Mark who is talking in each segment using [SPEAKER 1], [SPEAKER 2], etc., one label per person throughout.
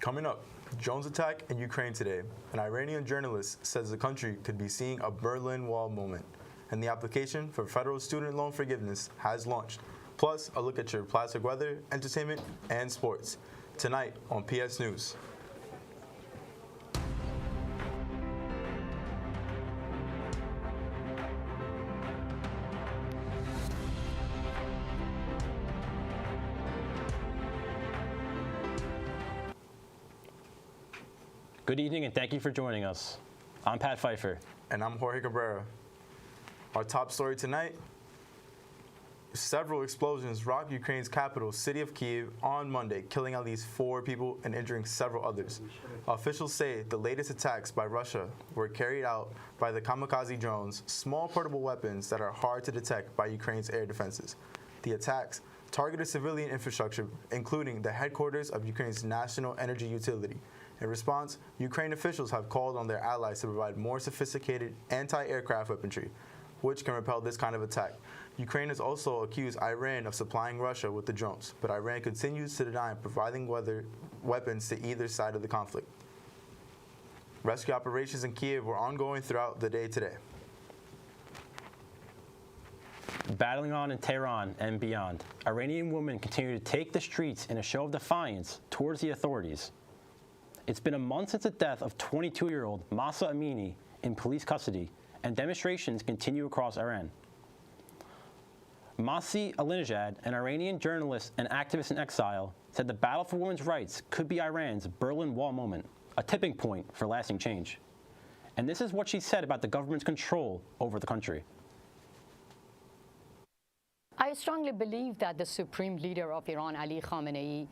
[SPEAKER 1] Coming up, drones attack in Ukraine today. An Iranian journalist says the country could be seeing a Berlin Wall moment. And the application for federal student loan forgiveness has launched. Plus, a look at your Plattsburgh weather, entertainment, and sports. Tonight on PS News.
[SPEAKER 2] Good evening and thank you for joining us. I'm Pat Pfeiffer.
[SPEAKER 1] And I'm Jorge Cabrera. Our top story tonight, several explosions rocked Ukraine's capital, city of Kyiv, on Monday, killing at least 4 people and injuring several others. Officials say the latest attacks by Russia were carried out by the kamikaze drones, small portable weapons that are hard to detect by Ukraine's air defenses. The attacks targeted civilian infrastructure, including the headquarters of Ukraine's national energy utility. In response, Ukraine officials have called on their allies to provide more sophisticated anti-aircraft weaponry, which can repel this kind of attack. Ukraine has also accused Iran of supplying Russia with the drones, but Iran continues to deny providing weapons to either side of the conflict. Rescue operations in Kyiv were ongoing throughout the day today.
[SPEAKER 2] Battling on in Tehran and beyond, Iranian women continue to take the streets in a show of defiance towards the authorities. It's been a month since the death of 22-year-old Mahsa Amini in police custody, and demonstrations continue across Iran. Masih Alinejad, an Iranian journalist and activist in exile, said the battle for women's rights could be Iran's Berlin Wall moment, a tipping point for lasting change. And this is what she said about the government's control over the country.
[SPEAKER 3] I strongly believe that the supreme leader of Iran, Ali Khamenei,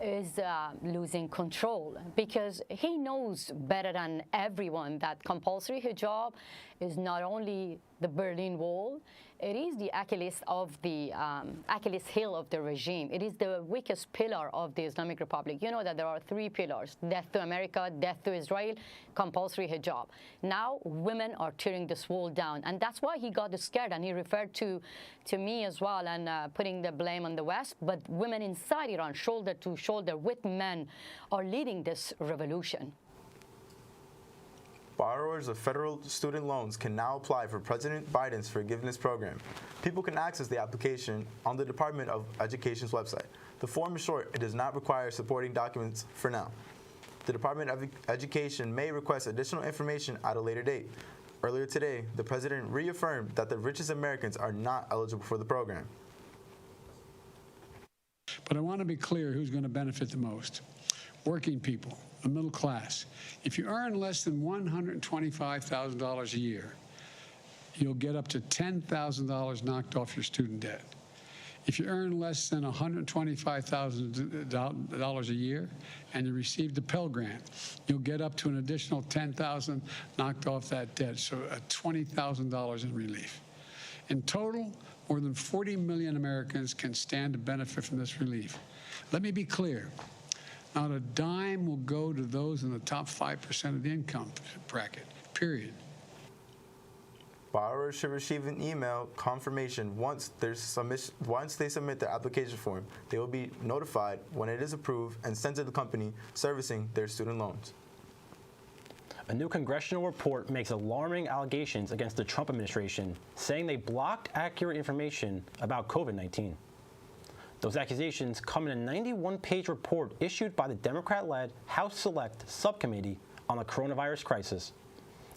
[SPEAKER 3] is losing control because he knows better than everyone that compulsory hijab is not only the Berlin Wall, it is the Achilles heel of the regime. It is the weakest pillar of the Islamic Republic. You know that there are 3 pillars: death to America, death to Israel, compulsory hijab. Now women are tearing this wall down, and that's why he got scared, and he referred to me as well, and putting the blame on the West. But women inside Iran, shoulder to shoulder with men, are leading this revolution.
[SPEAKER 1] Borrowers of federal student loans can now apply for President Biden's forgiveness program. People can access the application on the Department of Education's website. The form is short. It does not require supporting documents for now. The Department of Education may request additional information at a later date. Earlier today, the president reaffirmed that the richest Americans are not eligible for the program.
[SPEAKER 4] But I want to be clear who's going to benefit the most. Working people, the middle class. If you earn less than $125,000 a year, you'll get up to $10,000 knocked off your student debt. If you earn less than $125,000 a year and you receive the Pell Grant, you'll get up to an additional $10,000 knocked off that debt, so $20,000 in relief. In total, more than 40 million Americans can stand to benefit from this relief. Let me be clear. Not a dime will go to those in the top 5% of the income bracket, period.
[SPEAKER 1] Borrowers should receive an email confirmation once they submit their application form. They will be notified when it is approved and sent to the company servicing their student loans.
[SPEAKER 2] A new congressional report makes alarming allegations against the Trump administration, saying they blocked accurate information about COVID-19. Those accusations come in a 91-page report issued by the Democrat-led House Select Subcommittee on the Coronavirus Crisis.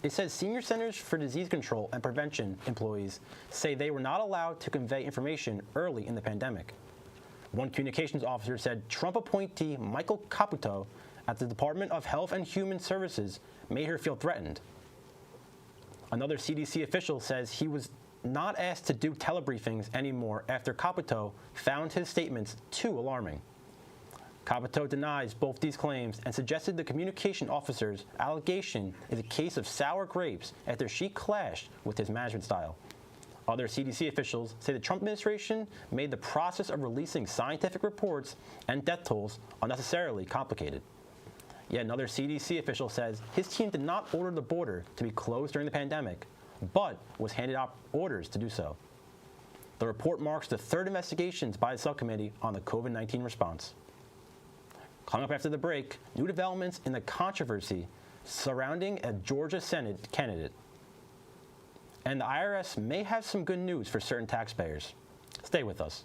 [SPEAKER 2] It says Senior Centers for Disease Control and Prevention employees say they were not allowed to convey information early in the pandemic. One communications officer said Trump appointee Michael Caputo at the Department of Health and Human Services made her feel threatened. Another CDC official says he was not asked to do telebriefings anymore after Caputo found his statements too alarming. Caputo denies both these claims and suggested the communication officer's allegation is a case of sour grapes after she clashed with his management style. Other CDC officials say the Trump administration made the process of releasing scientific reports and death tolls unnecessarily complicated. Yet another CDC official says his team did not order the border to be closed during the pandemic, but was handed out orders to do so. The report marks the 3rd investigations by the subcommittee on the COVID-19 response. Coming up after the break, new developments in the controversy surrounding a Georgia Senate candidate. And the IRS may have some good news for certain taxpayers. Stay with us.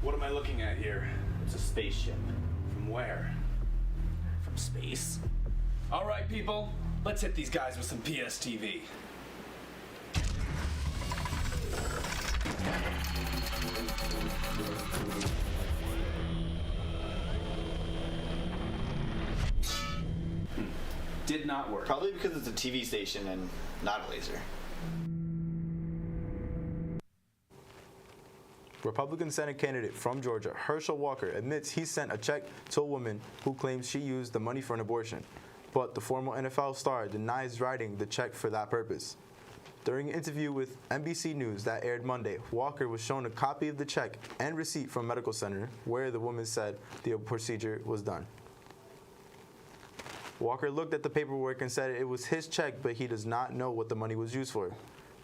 [SPEAKER 5] What am I looking at here? It's a spaceship. From where? From space? All right, people, let's hit these guys with some PSTV. Did not work.
[SPEAKER 6] Probably because it's a TV station and not a laser.
[SPEAKER 1] Republican Senate candidate from Georgia, Herschel Walker, admits he sent a check to a woman who claims she used the money for an abortion. But the former NFL star denies writing the check for that purpose. During an interview with NBC News that aired Monday, Walker was shown a copy of the check and receipt from a medical center where the woman said the procedure was done. Walker looked at the paperwork and said it was his check, but he does not know what the money was used for.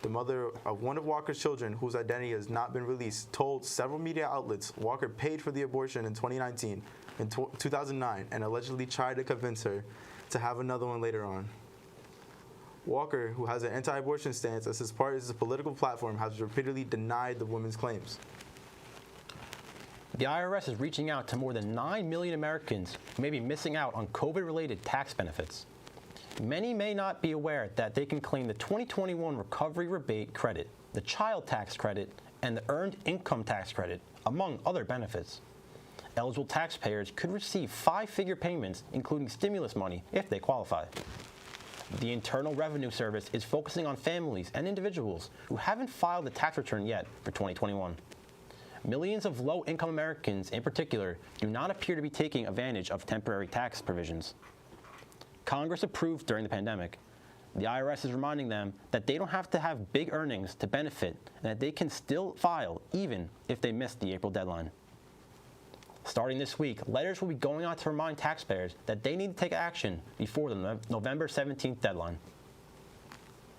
[SPEAKER 1] The mother of one of Walker's children, whose identity has not been released, told several media outlets Walker paid for the abortion in 2019 and 2009 and allegedly tried to convince her to have another one later on. Walker, who has an anti-abortion stance as his part of his political platform, has repeatedly denied the woman's claims.
[SPEAKER 2] The IRS is reaching out to more than 9 million Americans who may be missing out on COVID-related tax benefits. Many may not be aware that they can claim the 2021 Recovery Rebate Credit, the Child Tax Credit, and the Earned Income Tax Credit, among other benefits. Eligible taxpayers could receive 5-figure payments, including stimulus money, if they qualify. The Internal Revenue Service is focusing on families and individuals who haven't filed a tax return yet for 2021. Millions of low-income Americans, in particular, do not appear to be taking advantage of temporary tax provisions. Congress approved during the pandemic. The IRS is reminding them that they don't have to have big earnings to benefit and that they can still file even if they missed the April deadline. Starting this week, letters will be going out to remind taxpayers that they need to take action before the November 17th deadline.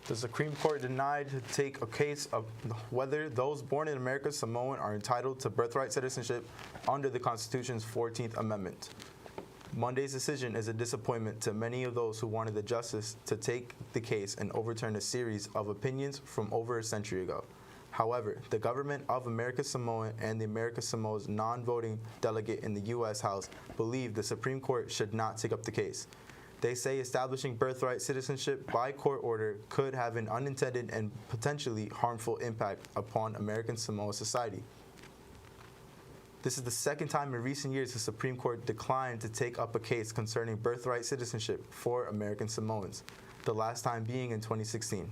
[SPEAKER 1] The Supreme Court denied to take a case of whether those born in America Samoan are entitled to birthright citizenship under the Constitution's 14th Amendment. Monday's decision is a disappointment to many of those who wanted the justice to take the case and overturn a series of opinions from over a century ago. However, the government of America Samoa and the America Samoa's non-voting delegate in the U.S. House believe the Supreme Court should not take up the case. They say establishing birthright citizenship by court order could have an unintended and potentially harmful impact upon American Samoa society. This is the second time in recent years the Supreme Court declined to take up a case concerning birthright citizenship for American Samoans, the last time being in 2016.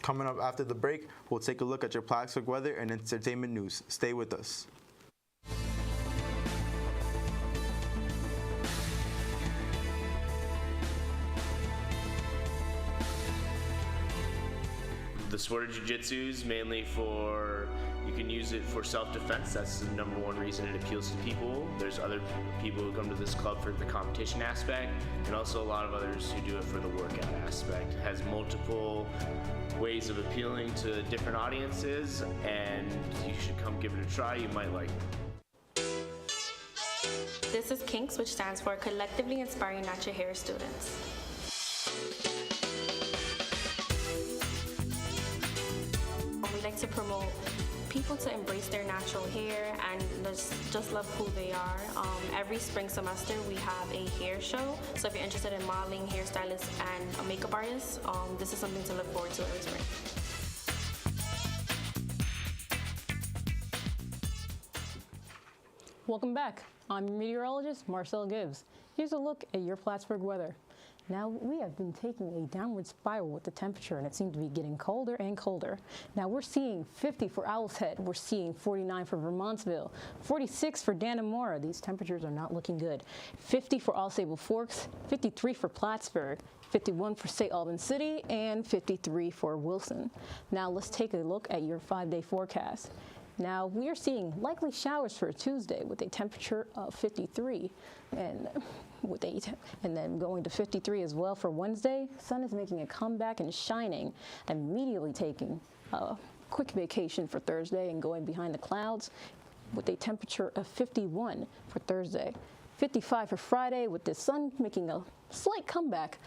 [SPEAKER 1] Coming up after the break, we'll take a look at your Plattsburgh weather and entertainment news. Stay with us.
[SPEAKER 7] The sport of jiu-jitsu is mainly you can use it for self-defense. That's the #1 reason it appeals to people. There's other people who come to this club for the competition aspect, and also a lot of others who do it for the workout aspect. It has multiple ways of appealing to different audiences, and you should come give it a try. You might like it.
[SPEAKER 8] This is KINKS, which stands for Collectively Inspiring Natural Hair Students. We like to promote people to embrace their natural hair and just love who they are. Every spring semester we have a hair show, so if you're interested in modeling, hairstylist, and a makeup artist, this is something to look forward to every spring.
[SPEAKER 9] Welcome back. I'm meteorologist Marcel Gibbs. Here's a look at your Plattsburgh weather. Now, we have been taking a downward spiral with the temperature, and it seems to be getting colder and colder. Now, we're seeing 50 for Owl's Head. We're seeing 49 for Vermontsville, 46 for Dannemora. These temperatures are not looking good. 50 for All Sable Forks, 53 for Plattsburgh, 51 for St. Albans City, and 53 for Wilson. Now, let's take a look at your 5-day forecast. Now, we are seeing likely showers for Tuesday with a temperature of 53, and then going to 53 as well for Wednesday. Sun is making a comeback and shining, immediately taking quick vacation for Thursday and going behind the clouds with a temperature of 51 for Thursday. 55 for Friday with the sun making a slight comeback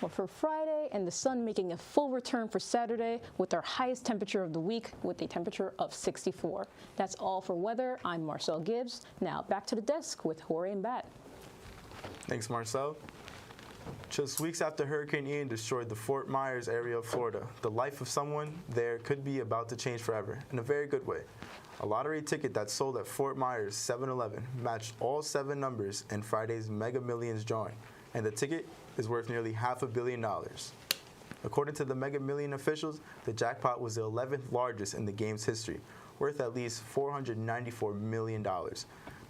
[SPEAKER 9] for Friday and the sun making a full return for Saturday with our highest temperature of the week with a temperature of 64. That's all for weather. I'm Marcel Gibbs. Now back to the desk with Jorge and Bat.
[SPEAKER 1] Thanks, Marcel. Just weeks after Hurricane Ian destroyed the Fort Myers area of Florida, the life of someone there could be about to change forever in a very good way. A lottery ticket that sold at Fort Myers 7-Eleven matched all 7 numbers in Friday's Mega Millions drawing, and the ticket is worth nearly $500 million. According to the Mega Million officials, the jackpot was the 11th largest in the game's history, worth at least $494 million.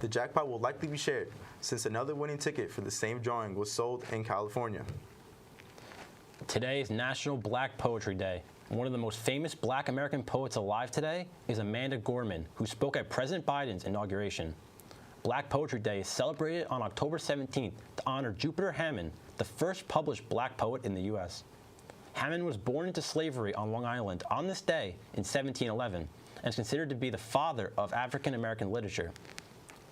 [SPEAKER 1] The jackpot will likely be shared, since another winning ticket for the same drawing was sold in California.
[SPEAKER 2] Today is National Black Poetry Day. One of the most famous Black American poets alive today is Amanda Gorman, who spoke at President Biden's inauguration. Black Poetry Day is celebrated on October 17th to honor Jupiter Hammond, the first published Black poet in the U.S. Hammond was born into slavery on Long Island on this day in 1711 and is considered to be the father of African American literature.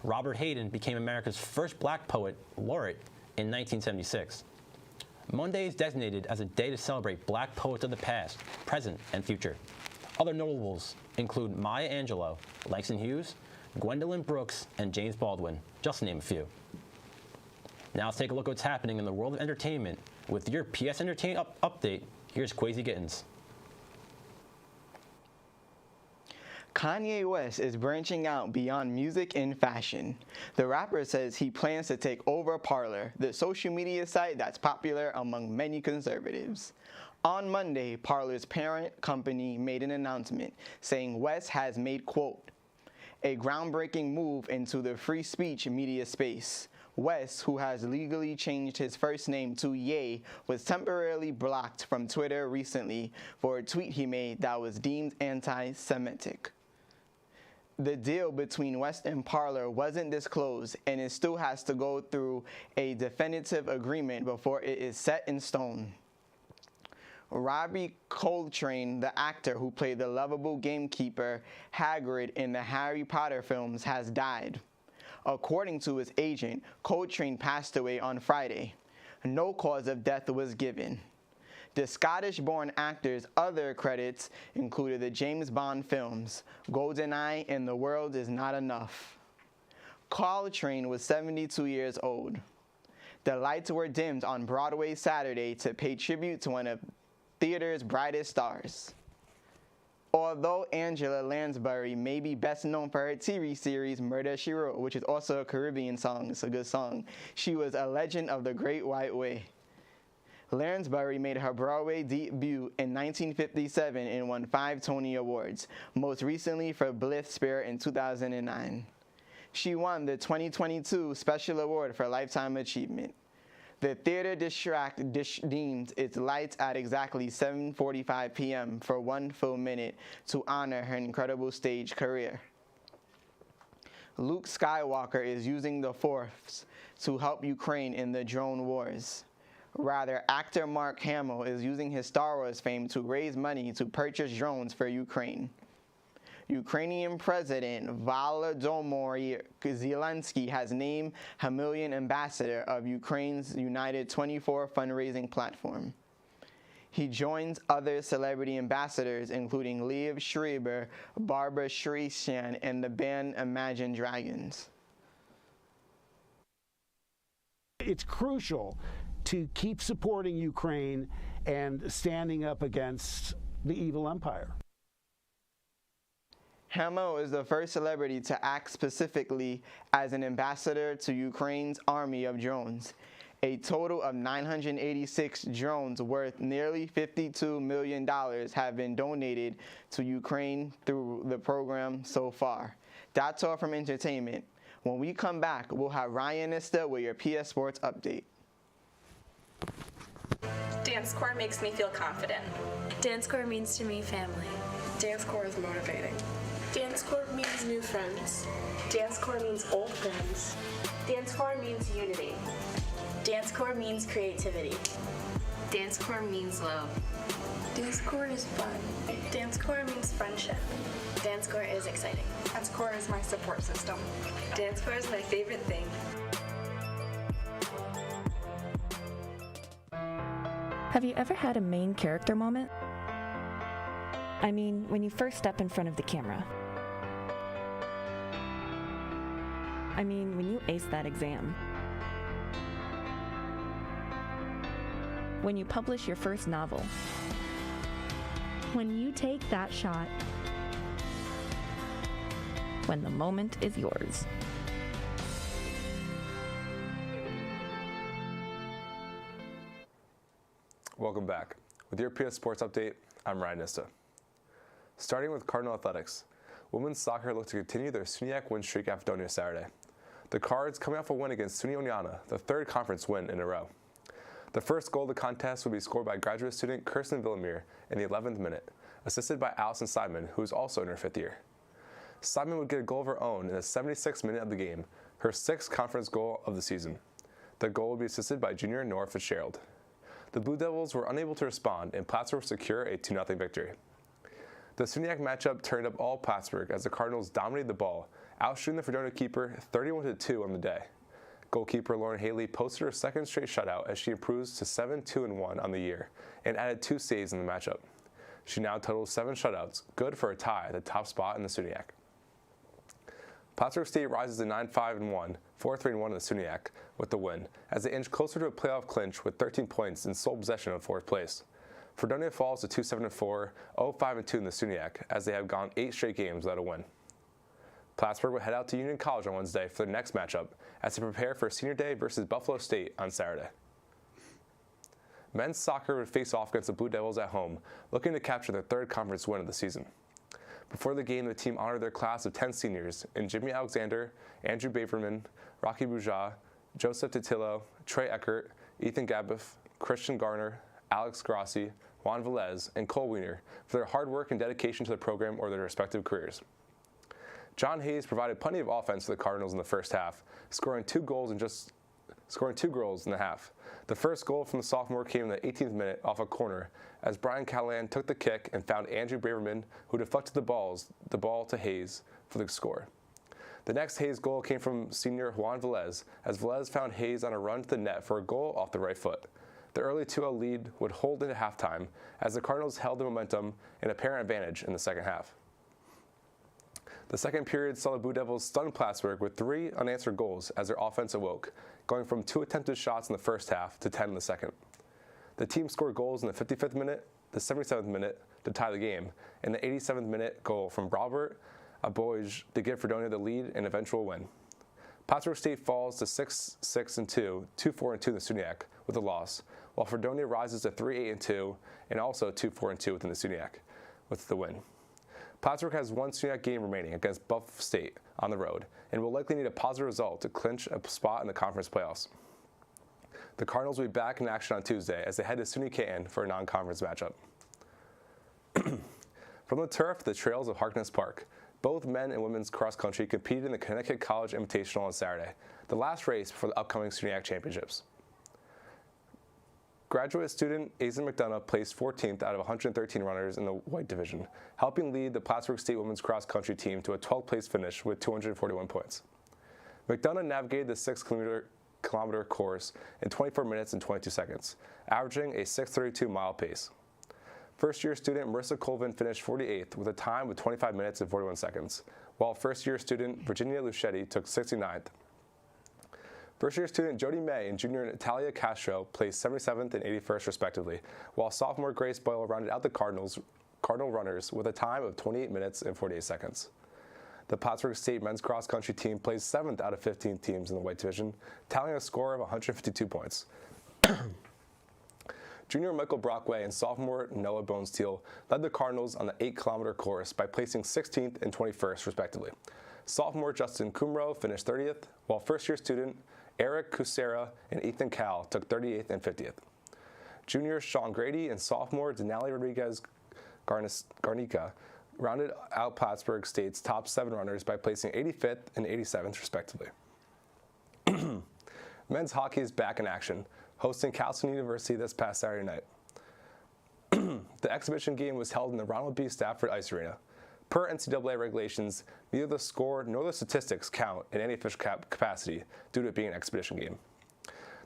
[SPEAKER 2] Robert Hayden became America's first Black poet laureate in 1976. Monday is designated as a day to celebrate Black poets of the past, present, and future. Other notables include Maya Angelou, Langston Hughes, Gwendolyn Brooks, and James Baldwin, just to name a few. Now let's take a look at what's happening in the world of entertainment. With your PS Entertainment update, here's Kwesi Gittins.
[SPEAKER 10] Kanye West is branching out beyond music and fashion. The rapper says he plans to take over Parler, the social media site that's popular among many conservatives. On Monday, Parler's parent company made an announcement saying West has made, quote, a groundbreaking move into the free speech media space. West, who has legally changed his first name to Ye, was temporarily blocked from Twitter recently for a tweet he made that was deemed anti-Semitic. The deal between West and Parler wasn't disclosed, and it still has to go through a definitive agreement before it is set in stone. Robbie Coltrane, the actor who played the lovable gamekeeper Hagrid in the Harry Potter films, has died. According to his agent, Coltrane passed away on Friday. No cause of death was given. The Scottish-born actor's other credits included the James Bond films, GoldenEye and The World Is Not Enough. Coltrane was 72 years old. The lights were dimmed on Broadway Saturday to pay tribute to one of theater's brightest stars. Although Angela Lansbury may be best known for her TV series Murder, She Wrote, which is also a Caribbean song, it's a good song, she was a legend of the Great White Way. Lansbury made her Broadway debut in 1957 and won 5 Tony Awards, most recently for Blythe Spirit in 2009. She won the 2022 Special Award for Lifetime Achievement. The theater deemed its lights at exactly 7:45 p.m. for 1 full minute to honor her incredible stage career. Luke Skywalker is using the Force to help Ukraine in the drone wars. Rather, actor Mark Hamill is using his Star Wars fame to raise money to purchase drones for Ukraine. Ukrainian President Volodymyr Zelensky has named Hamillian ambassador of Ukraine's United 24 fundraising platform. He joins other celebrity ambassadors, including Liev Schreiber, Barbara Streisand, and the band Imagine Dragons.
[SPEAKER 11] It's crucial to keep supporting Ukraine and standing up against the evil empire.
[SPEAKER 10] Hamill is the first celebrity to act specifically as an ambassador to Ukraine's army of drones. A total of 986 drones worth nearly $52 million have been donated to Ukraine through the program so far. That's all from entertainment. When we come back, we'll have Ryan Nista with your PS Sports update.
[SPEAKER 12] Dance Corps makes me feel confident.
[SPEAKER 13] Dance Corps means to me family.
[SPEAKER 12] Dance Corps is motivating.
[SPEAKER 13] Dance Corps means new friends.
[SPEAKER 12] Dance Corps means old friends.
[SPEAKER 13] Dance Corps means unity. Dance corps means creativity.
[SPEAKER 12] Dance corps means love.
[SPEAKER 13] Dance corps is fun. Dance corps means friendship.
[SPEAKER 12] Dance corps is exciting.
[SPEAKER 13] Dance corps is my support system.
[SPEAKER 12] Dance corps is my favorite thing.
[SPEAKER 14] Have you ever had a main character moment? I mean, when you first step in front of the camera. I mean, when you ace that exam. When you publish your first novel.
[SPEAKER 15] When you take that shot.
[SPEAKER 14] When the moment is yours.
[SPEAKER 16] Welcome back. With your PS Sports Update, I'm Ryan Nista. Starting with Cardinal Athletics, women's soccer look to continue their SUNYAC win streak after Fredonia Saturday. The Cards coming off a win against SUNY Oneonta, the third conference win in a row. The first goal of the contest will be scored by graduate student Kirsten Villamere in the 11th minute, assisted by Allison Simon, who is also in her 5th year. Simon would get a goal of her own in the 76th minute of the game, her 6th conference goal of the season. The goal would be assisted by junior Nora Fitzgerald. The Blue Devils were unable to respond, and Plattsburgh would secure a 2-0 victory. The SUNYAC matchup turned up all Plattsburgh as the Cardinals dominated the ball, outshooting the Fredonia keeper 31-2 on the day. Goalkeeper Lauren Haley posted her second straight shutout as she improves to 7-2-1 on the year and added 2 saves in the matchup. She now totals 7 shutouts, good for a tie at the top spot in the SUNYAC. Plattsburgh State rises to 9-5-1, 4-3-1 in the SUNYAC with the win, as they inch closer to a playoff clinch with 13 points and sole possession of 4th place. Fredonia falls to 2-7-4, 0-5-2 in the SUNYAC, as they have gone 8 straight games without a win. Plattsburgh will head out to Union College on Wednesday for their next matchup as they prepare for Senior Day versus Buffalo State on Saturday. Men's soccer would face off against the Blue Devils at home, looking to capture their 3rd conference win of the season. Before the game, the team honored their class of 10 seniors in Jimmy Alexander, Andrew Baverman, Rocky Bourgeois, Joseph Titillo, Trey Eckert, Ethan Gabeff, Christian Garner, Alex Grassi, Juan Velez, and Cole Wiener for their hard work and dedication to the program or their respective careers. John Hayes provided plenty of offense for the Cardinals in the first half, scoring 2 goals in the half. The first goal from the sophomore came in the 18th minute off a corner as Brian Callahan took the kick and found Andrew Braverman, who deflected the ball to Hayes for the score. The next Hayes goal came from senior Juan Velez, as Velez found Hayes on a run to the net for a goal off the right foot. The early 2-0 lead would hold into halftime as the Cardinals held the momentum and apparent advantage in the second half. The second period saw the Blue Devils stun Plattsburgh with 3 unanswered goals as their offense awoke, going from 2 attempted shots in the first half to 10 in the second. The team scored goals in the 55th minute, the 77th minute to tie the game, and the 87th minute goal from Robert Aboige to give Fredonia the lead and eventual win. Plattsburgh State falls to 6-6-2, 2-4-2 in the SUNYAC with a loss, while Fredonia rises to 3-8-2 and also 2-4-2 within the SUNYAC with the win. Plattsburgh has 1 SUNYAC game remaining against Buff State on the road and will likely need a positive result to clinch a spot in the conference playoffs. The Cardinals will be back in action on Tuesday as they head to SUNY Canton for a non-conference matchup. From the turf to the trails of Harkness Park, both men and women's cross country competed in the Connecticut College Invitational on Saturday, the last race before the upcoming SUNYAC championships. Graduate student Aizen McDonough placed 14th out of 113 runners in the white division, helping lead the Plattsburgh State women's cross country team to a 12th place finish with 241 points. McDonough navigated the 6-kilometer course in 24 minutes and 22 seconds, averaging a 6:32 mile pace. First-year student Marissa Colvin finished 48th with a time of 25 minutes and 41 seconds, while first-year student Virginia Luchetti took 69th. First-year student Jody May and junior Natalia Castro placed 77th and 81st respectively, while sophomore Grace Boyle rounded out the Cardinal runners with a time of 28 minutes and 48 seconds. The Plattsburgh State men's cross-country team placed 7th out of 15 teams in the white division, tallying a score of 152 points. Junior Michael Brockway and sophomore Noah Bonesteel led the Cardinals on the 8-kilometer course by placing 16th and 21st respectively. Sophomore Justin Kumro finished 30th, while first-year student Eric Kusera and Ethan Cal took 38th and 50th. Junior Sean Grady and sophomore Denali Rodriguez Garnica rounded out Plattsburgh State's top 7 runners by placing 85th and 87th respectively. Men's hockey is back in action, hosting Calhoun University this past Saturday night. The exhibition game was held in the Ronald B. Stafford Ice Arena. Per NCAA regulations, neither the score nor the statistics count in any official capacity due to it being an exhibition game.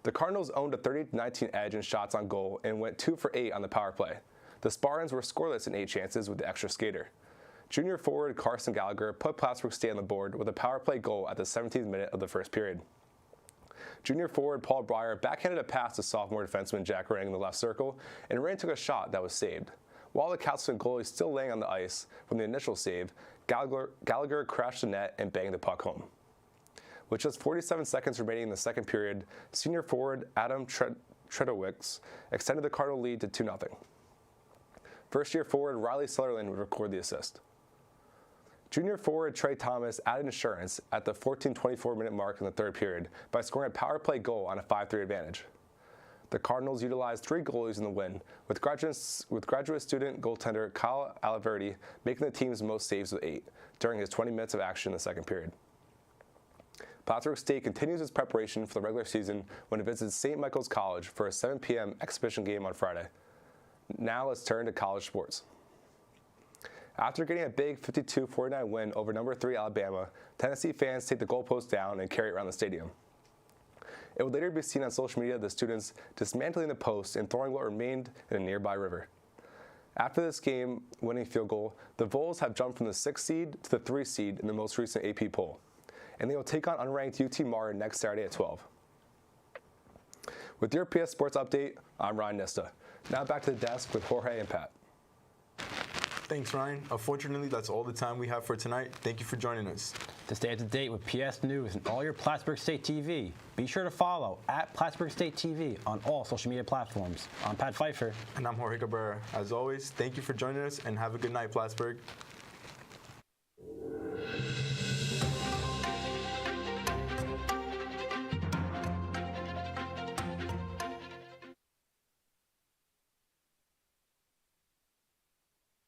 [SPEAKER 16] The Cardinals owned a 30-19 edge in shots on goal and went 2 for 8 on the power play. The Spartans were scoreless in 8 chances with the extra skater. Junior forward Carson Gallagher put Plattsburgh State on the board with a power play goal at the 17th minute of the first period. Junior forward Paul Breyer backhanded a pass to sophomore defenseman Jack Rang in the left circle, and Rang took a shot that was saved. While the Calhoun goalie is still laying on the ice from the initial save, Gallagher crashed the net and banged the puck home. With just 47 seconds remaining in the second period, senior forward Adam Tredowicz extended the Cardinal lead to 2-0. First-year forward Riley Sutherland would record the assist. Junior forward Trey Thomas added insurance at the 14-24-minute mark in the third period by scoring a power play goal on a 5-3 advantage. The Cardinals utilized 3 goalies in the win, with graduate student goaltender Kyle Aliverdi making the team's most saves with 8 during his 20 minutes of action in the second period. Plattsburgh State continues its preparation for the regular season when it visits St. Michael's College for a 7 p.m. exhibition game on Friday. Now let's turn to college sports. After getting a big 52-49 win over number 3 Alabama, Tennessee fans take the goalpost down and carry it around the stadium. It would later be seen on social media the students dismantling the post and throwing what remained in a nearby river. After this game-winning field goal, the Vols have jumped from the 6th seed to the 3rd seed in the most recent AP poll, and they will take on unranked UT Martin next Saturday at 12. With your PS Sports Update, I'm Ryan Nista. Now back to the desk with Jorge and Pat.
[SPEAKER 1] Thanks, Ryan. Unfortunately, that's all the time we have for tonight. Thank you for joining us.
[SPEAKER 2] To stay up to date with PS News and all your Plattsburgh State TV, be sure to follow @Plattsburgh State TV on all social media platforms. I'm Pat Pfeiffer.
[SPEAKER 1] And I'm Jorge Cabrera. As always, thank you for joining us and have a good night, Plattsburgh.